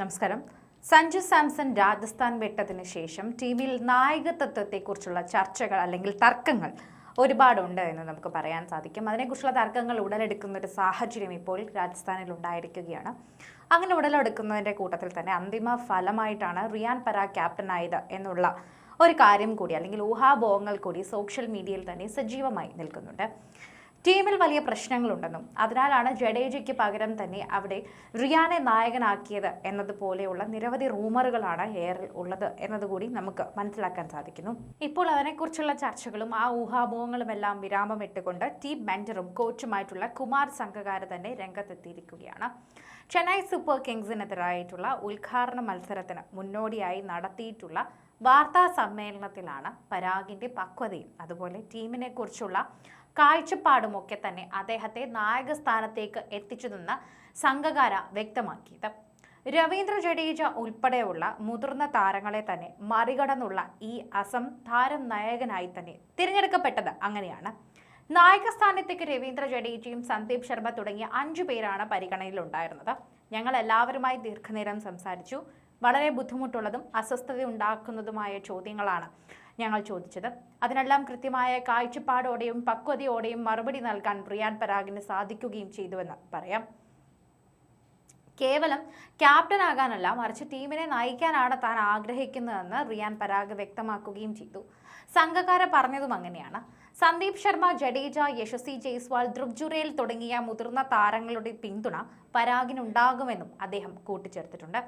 നമസ്കാരം. സഞ്ജു സാംസൺ രാജസ്ഥാൻ വിട്ടതിന് ശേഷം ടീമിൽ നായകത്വത്തെക്കുറിച്ചുള്ള ചർച്ചകൾ അല്ലെങ്കിൽ തർക്കങ്ങൾ ഒരുപാടുണ്ട് എന്ന് നമുക്ക് പറയാൻ സാധിക്കും. അതിനെക്കുറിച്ചുള്ള തർക്കങ്ങൾ ഉടലെടുക്കുന്ന ഒരു സാഹചര്യം ഇപ്പോൾ രാജസ്ഥാനിൽ ഉണ്ടായിരിക്കുകയാണ്. അങ്ങനെ ഉടലെടുക്കുന്നതിൻ്റെ കൂട്ടത്തിൽ തന്നെ അന്തിമ ഫലമായിട്ടാണ് റിയാൻ പരാഗ് ക്യാപ്റ്റനായത് എന്നുള്ള ഒരു കാര്യം കൂടി അല്ലെങ്കിൽ ഊഹാപോഹങ്ങൾ കൂടി സോഷ്യൽ മീഡിയയിൽ തന്നെ സജീവമായി നിൽക്കുന്നുണ്ട്. ടീമിൽ വലിയ പ്രശ്നങ്ങളുണ്ടെന്നും അതിനാലാണ് ജഡേജയ്ക്ക് പകരം തന്നെ അവിടെ റിയാനെ നായകനാക്കിയത് എന്നതുപോലെയുള്ള നിരവധി റൂമറുകളാണ് എയറിൽ ഉള്ളത് എന്നതുകൂടി നമുക്ക് മനസ്സിലാക്കാൻ സാധിക്കുന്നു. ഇപ്പോൾ അതിനെക്കുറിച്ചുള്ള ചർച്ചകളും ആ ഊഹാപോഹങ്ങളും എല്ലാം വിരാമമിട്ടുകൊണ്ട് ടീം മെന്ററും കോച്ചുമായിട്ടുള്ള കുമാർ സംഗകാര തന്നെ രംഗത്തെത്തിയിരിക്കുകയാണ്. ചെന്നൈ സൂപ്പർ കിങ്സിനെതിരായിട്ടുള്ള ഉദ്ഘാടന മത്സരത്തിന് മുന്നോടിയായി നടത്തിയിട്ടുള്ള വാർത്താ സമ്മേളനത്തിലാണ് പരാഗിന്റെ പക്വതയും അതുപോലെ ടീമിനെ കുറിച്ചുള്ള കാഴ്ചപ്പാടുമൊക്കെ തന്നെ അദ്ദേഹത്തെ നായക സ്ഥാനത്തേക്ക് എത്തിച്ചതെന്ന് സംഘകാര വ്യക്തമാക്കിയത്. രവീന്ദ്ര ജഡേജ ഉൾപ്പെടെയുള്ള മുതിർന്ന താരങ്ങളെ തന്നെ മറികടന്നുള്ള ഈ അസം താരം നായകനായി തന്നെ തിരഞ്ഞെടുക്കപ്പെട്ടത് അങ്ങനെയാണ്. നായക സ്ഥാനത്തേക്ക് രവീന്ദ്ര ജഡേജയും സന്ദീപ് ശർമ്മ തുടങ്ങിയ 5 പേരാണ് പരിഗണനയിലുണ്ടായിരുന്നത്. ഞങ്ങൾ എല്ലാവരുമായി ദീർഘനേരം സംസാരിച്ചു. വളരെ ബുദ്ധിമുട്ടുള്ളതും അസ്വസ്ഥത ഉണ്ടാക്കുന്നതുമായ ചോദ്യങ്ങളാണ് ഞങ്ങൾ ചോദിച്ചത്. അതിനെല്ലാം കൃത്യമായ കാഴ്ചപ്പാടോടെയും പക്വതയോടെയും മറുപടി നൽകാൻ റിയാൻ പരാഗിന് സാധിക്കുകയും ചെയ്തുവെന്ന് പറയാം. കേവലം ക്യാപ്റ്റൻ ആകാനല്ല, മറിച്ച് ടീമിനെ നയിക്കാനാണ് താൻ ആഗ്രഹിക്കുന്നതെന്ന് റിയാൻ പരാഗ് വ്യക്തമാക്കുകയും ചെയ്തു. സംഘകാര പറഞ്ഞതും അങ്ങനെയാണ്. സന്ദീപ് ശർമ്മ, ജഡേജ, യശസ്വി ജയ്സ്വാൾ, ധ്രുവ് ജുറേൽ തുടങ്ങിയ മുതിർന്ന താരങ്ങളുടെ പിന്തുണ പരാഗിനുണ്ടാകുമെന്നും അദ്ദേഹം കൂട്ടിച്ചേർത്തിട്ടുണ്ട്.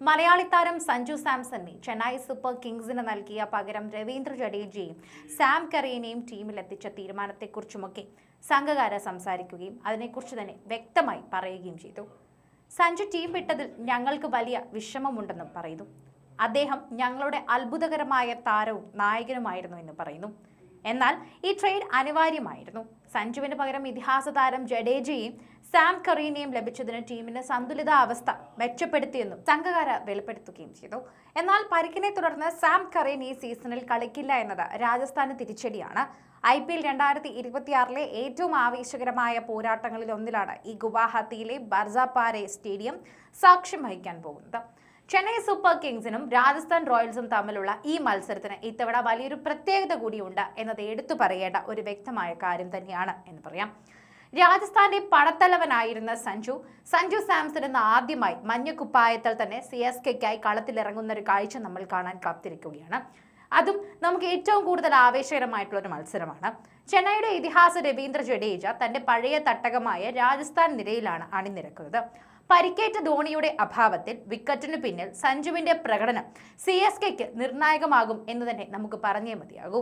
മലയാളി താരം സഞ്ജു സാംസണിനെ ചെന്നൈ സൂപ്പർ കിങ്സിന് നൽകിയ പകരം രവീന്ദ്ര ജഡേജയെയും സാം കറീനെയും ടീമിലെത്തിച്ച തീരുമാനത്തെക്കുറിച്ചുമൊക്കെ സംഘകാര സംസാരിക്കുകയും അതിനെക്കുറിച്ച് തന്നെ വ്യക്തമായി പറയുകയും ചെയ്തു. സഞ്ജു ടീം വിട്ടതിൽ ഞങ്ങൾക്ക് വലിയ വിഷമമുണ്ടെന്നും പറയുന്നു. അദ്ദേഹം ഞങ്ങളുടെ അത്ഭുതകരമായ താരവും നായകനുമായിരുന്നു എന്ന് പറയുന്നു. എന്നാൽ ഈ ട്രേഡ് അനിവാര്യമായിരുന്നു. സഞ്ജുവിന് പകരം ഇതിഹാസ താരം ജഡേജയെയും സാം കറീനെയും ലഭിച്ചതിന് ടീമിന് സന്തുലിതാവസ്ഥ മെച്ചപ്പെടുത്തിയെന്നും സംഘകാര വെളിപ്പെടുത്തുകയും ചെയ്തു. എന്നാൽ പരിക്കിനെ തുടർന്ന് സാം കറീൻ ഈ സീസണിൽ കളിക്കില്ല എന്നത് രാജസ്ഥാന് തിരിച്ചടിയാണ്. IPL 2026 ഏറ്റവും ആവേശകരമായ പോരാട്ടങ്ങളിൽ ഒന്നിലാണ് ഈ ഗുവാഹത്തിയിലെ ബർസാപാരെ സ്റ്റേഡിയം സാക്ഷ്യം വഹിക്കാൻ പോകുന്നത്. ചെന്നൈ സൂപ്പർ കിങ്സിനും രാജസ്ഥാൻ റോയൽസും തമ്മിലുള്ള ഈ മത്സരത്തിന് ഇത്തവണ വലിയൊരു പ്രത്യേകത കൂടിയുണ്ട് എന്നത് എടുത്തു പറയേണ്ട ഒരു വ്യക്തമായ കാര്യം തന്നെയാണ് എന്ന് പറയാം. രാജസ്ഥാന്റെ പടത്തലവനായിരുന്ന സഞ്ജു സാംസൺ എന്ന ആദ്യമായി മഞ്ഞക്കുപ്പായത്തിൽ തന്നെ CSKയ്ക്കായി കളത്തിലിറങ്ങുന്ന ഒരു കാഴ്ച നമ്മൾ കാണാൻ കാത്തിരിക്കുകയാണ്. അതും നമുക്ക് ഏറ്റവും കൂടുതൽ ആവേശകരമായിട്ടുള്ള ഒരു മത്സരമാണ്. ചെന്നൈയുടെ ഇതിഹാസ രവീന്ദ്ര ജഡേജ തന്റെ പഴയ തട്ടകമായ രാജസ്ഥാൻ നിരയിലാണ് അണിനിരക്കുന്നത്. പരിക്കേറ്റ ധോണിയുടെ അഭാവത്തിൽ വിക്കറ്റിനു പിന്നിൽ സഞ്ജുവിന്റെ പ്രകടനം CSKയ്ക്ക് നിർണായകമാകും എന്ന് തന്നെ നമുക്ക് പറഞ്ഞേ മതിയാകൂ.